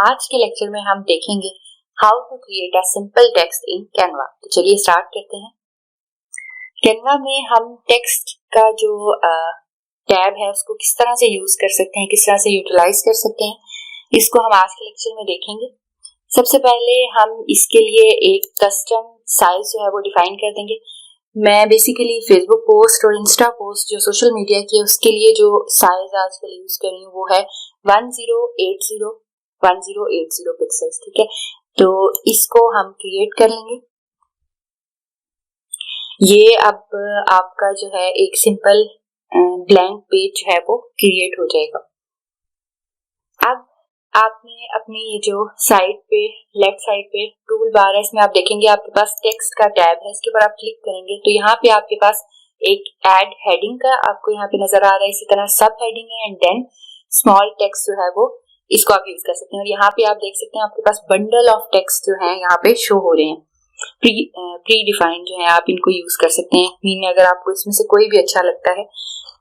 आज के लेक्चर में हम देखेंगे how to create a simple text in Canva. तो चलिए स्टार्ट करते हैं। कैनवा में हम टेक्स्ट का जो टैब है उसको किस तरह से यूज कर सकते हैं, किस तरह से यूटिलाइज कर सकते हैं, इसको हम आज के लेक्चर में देखेंगे। सबसे पहले हम इसके लिए एक कस्टम साइज जो है वो डिफाइन कर देंगे। मैं बेसिकली फेसबुक पोस्ट और इंस्टा पोस्ट जो सोशल मीडिया की है उसके लिए जो साइज आजकल यूज कर रही हूँ वो है 1080 पिक्सल्स। ठीक है, तो इसको हम क्रिएट कर लेंगे। ये अब आपका जो है एक सिंपल ब्लैंक पेज जो है वो क्रिएट हो जाएगा। अब आपने अपनी ये जो साइड पे लेफ्ट साइड पे टूल बार है, इसमें आप देखेंगे आपके पास टेक्स्ट का टैब है। इसके ऊपर आप क्लिक करेंगे तो यहाँ पे आपके पास एक ऐड हेडिंग का आपको यहाँ पे नजर आ रहा है, इसी तरह सब हेडिंग है एंड देन स्मॉल टेक्स्ट जो है वो इसको आप यूज कर सकते हैं। और यहाँ पे आप देख सकते हैं आपके पास बंडल ऑफ टेक्स्ट जो है यहाँ पे शो हो रहे हैं, प्री डिफाइंड जो है, आप इनको यूज कर सकते हैं। मीन अगर आपको इसमें से कोई भी अच्छा लगता है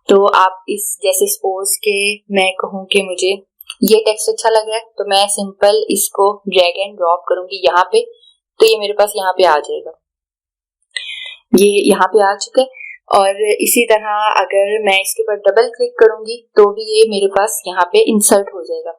तो आप इस जैसे सपोज के मैं कहूँ कि मुझे ये टेक्स्ट अच्छा लग रहा है तो मैं सिंपल इसको ड्रैग एंड ड्रॉप करूंगी यहाँ पे, तो ये मेरे पास यहाँ पे आ जाएगा। ये यहाँ पे आ चुका है। और इसी तरह अगर मैं इसके ऊपर डबल क्लिक करूंगी तो भी ये मेरे पास यहाँ पे इंसर्ट हो जाएगा।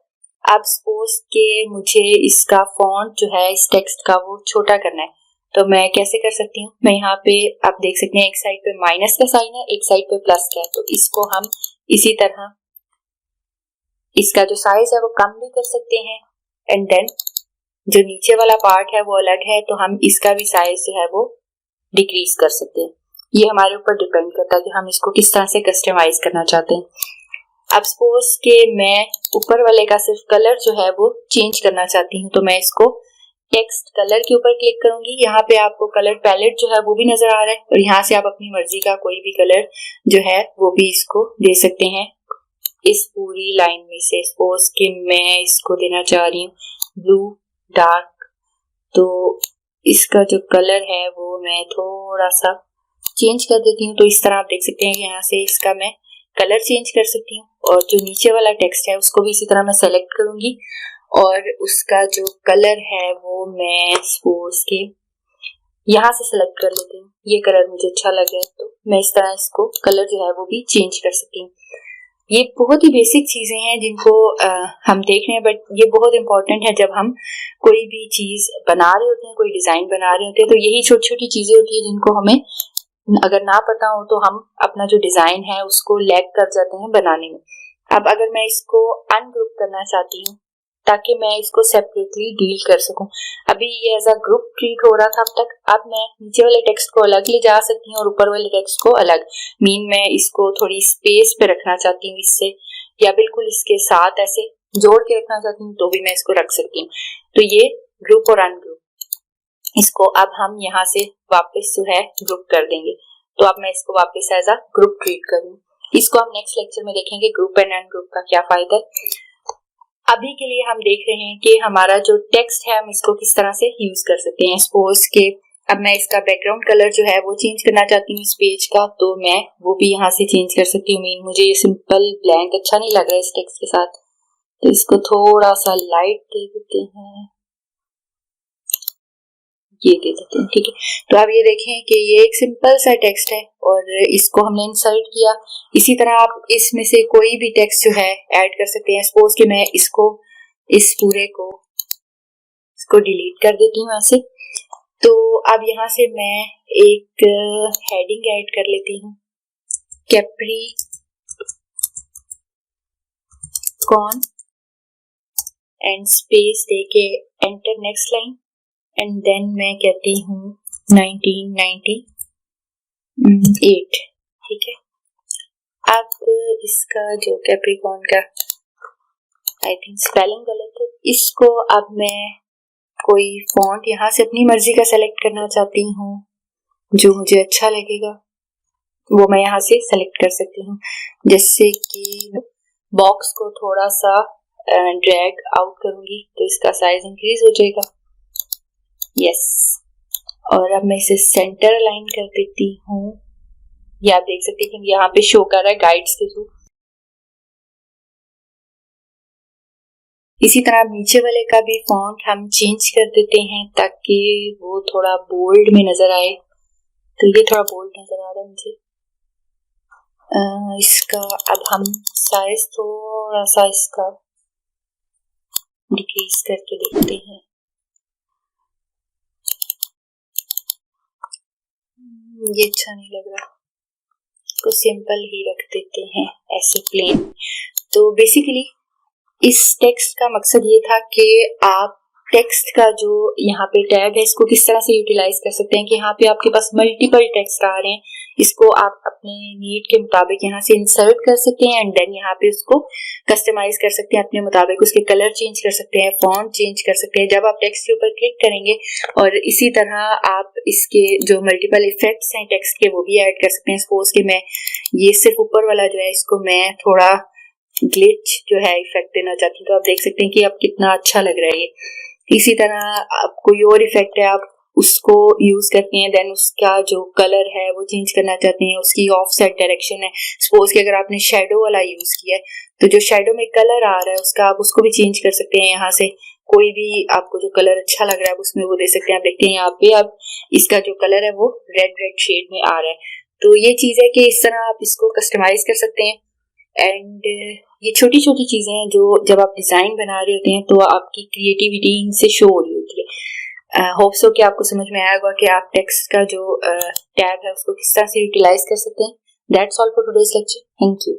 अब सपोज के मुझे इसका फॉन्ट जो है इस टेक्स्ट का वो छोटा करना है तो मैं कैसे कर सकती हूँ। मैं यहाँ पे आप देख सकते हैं एक साइड पे माइनस का साइन है, एक साइड पे प्लस का है, तो इसको हम इसी तरह इसका जो साइज है वो कम भी कर सकते हैं एंड देन जो नीचे वाला पार्ट है वो अलग है तो हम इसका भी साइज जो है वो डिक्रीज कर सकते हैं। ये हमारे ऊपर डिपेंड करता है कि हम इसको किस तरह से कस्टमाइज करना चाहते हैं। अब सपोज के मैं ऊपर वाले का सिर्फ कलर जो है वो चेंज करना चाहती हूँ तो मैं इसको टेक्स्ट कलर के ऊपर क्लिक करूंगी। यहाँ पे आपको कलर पैलेट जो है वो भी नजर आ रहा है और यहाँ से आप अपनी मर्जी का कोई भी कलर जो है वो भी इसको दे सकते हैं। इस पूरी लाइन में से सपोज कि मैं इसको देना चाह रही हूँ ब्लू डार्क, तो इसका जो कलर है वो मैं थोड़ा सा चेंज कर देती हूँ। तो इस तरह आप देख सकते हैं यहाँ से इसका मैं कलर चेंज कर सकती हूँ। और जो नीचे वाला टेक्स्ट है उसको भी इसी तरह मैं सेलेक्ट करूंगी और उसका जो कलर है वो मैं सपोज के यहाँ से सेलेक्ट कर लेती हूँ। ये कलर मुझे अच्छा लग रहा है तो मैं इस तरह इसको कलर जो है वो भी चेंज कर सकती हूँ। ये बहुत ही बेसिक चीजें हैं जिनको हम देख रहे हैं, बट ये बहुत इंपॉर्टेंट है जब हम कोई भी चीज बना रहे होते हैं, कोई डिजाइन बना रहे होते हैं, तो यही छोटी छोटी चीजें होती है जिनको हमें अगर ना पता हो तो हम अपना जो डिजाइन है उसको लैग कर जाते हैं बनाने में। अब अगर मैं इसको अनग्रुप करना चाहती हूँ ताकि मैं इसको सेपरेटली डील कर सकूं, अभी ये एज अ ग्रुप ट्रीट हो रहा था अब तक, अब मैं नीचे वाले टेक्स्ट को अलग ले जा सकती हूँ और ऊपर वाले टेक्स्ट को अलग। मीन मैं इसको थोड़ी स्पेस पे रखना चाहती हूँ इससे, या बिल्कुल इसके साथ ऐसे जोड़ के रखना चाहती हूँ तो भी मैं इसको रख सकती हूँ। तो ये ग्रुप और अनग्रुप, इसको अब हम यहाँ से वापस जो है ग्रुप कर देंगे। तो अब मैं इसको वापस एज अ ग्रुप ट्रीट करूँ। इसको हम नेक्स्ट लेक्चर में देखेंगे ग्रुप एंड अनग्रुप का क्या फायदा है। अभी के लिए हम देख रहे हैं कि हमारा जो टेक्स्ट है हम इसको किस तरह से यूज कर सकते हैं। सपोज के अब मैं इसका बैकग्राउंड कलर जो है वो चेंज करना चाहती हूँ इस पेज का, तो मैं वो भी यहाँ से चेंज कर सकती हूँ। मीन मुझे ये सिंपल ब्लैंक अच्छा नहीं लग रहा है इस टेक्स्ट के साथ, तो इसको थोड़ा सा लाइट दे देते हैं, ये दे देते हैं। ठीक है, तो आप ये देखें कि ये एक सिंपल सा टेक्स्ट है और इसको हमने इंसर्ट किया। इसी तरह आप इसमें से कोई भी टेक्स्ट जो है ऐड कर सकते हैं। सपोज कि मैं इसको इस पूरे को इसको डिलीट कर देती हूँ ऐसे, तो अब यहाँ से मैं एक हेडिंग ऐड कर लेती हूँ, कैप्री कॉन एंड स्पेस देके enter next line and then मैं कहती हूँ 1998। ठीक है, अब इसका जो कैप्रिकॉन का आई थिंक स्पेलिंग गलत है, इसको अब मैं कोई फॉन्ट यहाँ से अपनी मर्जी का सेलेक्ट करना चाहती हूँ जो मुझे अच्छा लगेगा, वो मैं यहाँ से सेलेक्ट कर सकती हूँ। जैसे कि बॉक्स को थोड़ा सा ड्रैग आउट करूंगी तो इसका साइज इंक्रीज हो जाएगा। यस, और अब मैं इसे सेंटर अलाइन कर देती हूँ। ये आप देख सकते हैं कि यहाँ पे शो कर रहा है गाइड्स के थ्रू। इसी तरह नीचे वाले का भी फॉन्ट हम चेंज कर देते हैं ताकि वो थोड़ा बोल्ड में नजर आए। तो ये थोड़ा बोल्ड नजर आ रहा है मुझे। इसका अब हम साइज थोड़ा सा इसका डिक्रीज करके देखते हैं। ये अच्छा नहीं लग रहा, इसको सिंपल ही रख देते हैं ऐसे प्लेन। तो बेसिकली इस टेक्स्ट का मकसद ये था कि आप टेक्स्ट का जो यहाँ पे टैग है इसको किस तरह से यूटिलाइज कर सकते हैं कि यहाँ पे आपके पास मल्टीपल टेक्स्ट आ रहे हैं, इसको आप अपने नीड के मुताबिक यहाँ से इंसर्ट कर सकते हैं एंड देन यहाँ पे उसको कस्टमाइज कर सकते हैं अपने मुताबिक, उसके कलर चेंज कर सकते हैं, फॉन्ट चेंज कर सकते हैं जब आप टेक्स्ट के ऊपर क्लिक करेंगे। और इसी तरह आप इसके जो मल्टीपल इफेक्ट्स हैं टेक्स्ट के वो भी ऐड कर सकते हैं। सपोज कि मैं ये सिर्फ ऊपर वाला जो है इसको मैं थोड़ा ग्लिच जो है इफेक्ट देना चाहती हूँ, तो आप देख सकते हैं कि अब कितना अच्छा लग रहा है ये। इसी तरह आप कोई और इफेक्ट है आप उसको यूज करते हैं, देन उसका जो कलर है वो चेंज करना चाहते हैं, उसकी ऑफसेट डायरेक्शन है। सपोज कि अगर आपने शेडो वाला यूज किया है तो जो शेडो में कलर आ रहा है उसका आप उसको भी चेंज कर सकते हैं। यहाँ से कोई भी आपको जो कलर अच्छा लग रहा है उसमें वो दे सकते हैं। आप देखते हैं यहाँ पे अब इसका जो कलर है वो रेड शेड में आ रहा है। तो ये चीज है कि इस तरह आप इसको कस्टमाइज कर सकते हैं। एंड ये छोटी छोटी चीजें हैं जो जब आप डिजाइन बना रहे होते हैं तो आपकी क्रिएटिविटी इनसे शो हो रही होती है। होप सो कि आपको समझ में आया होगा कि आप टेक्स्ट का जो टैग है उसको किस तरह से यूटिलाइज कर सकते हैं। That's all for today's lecture. Thank you.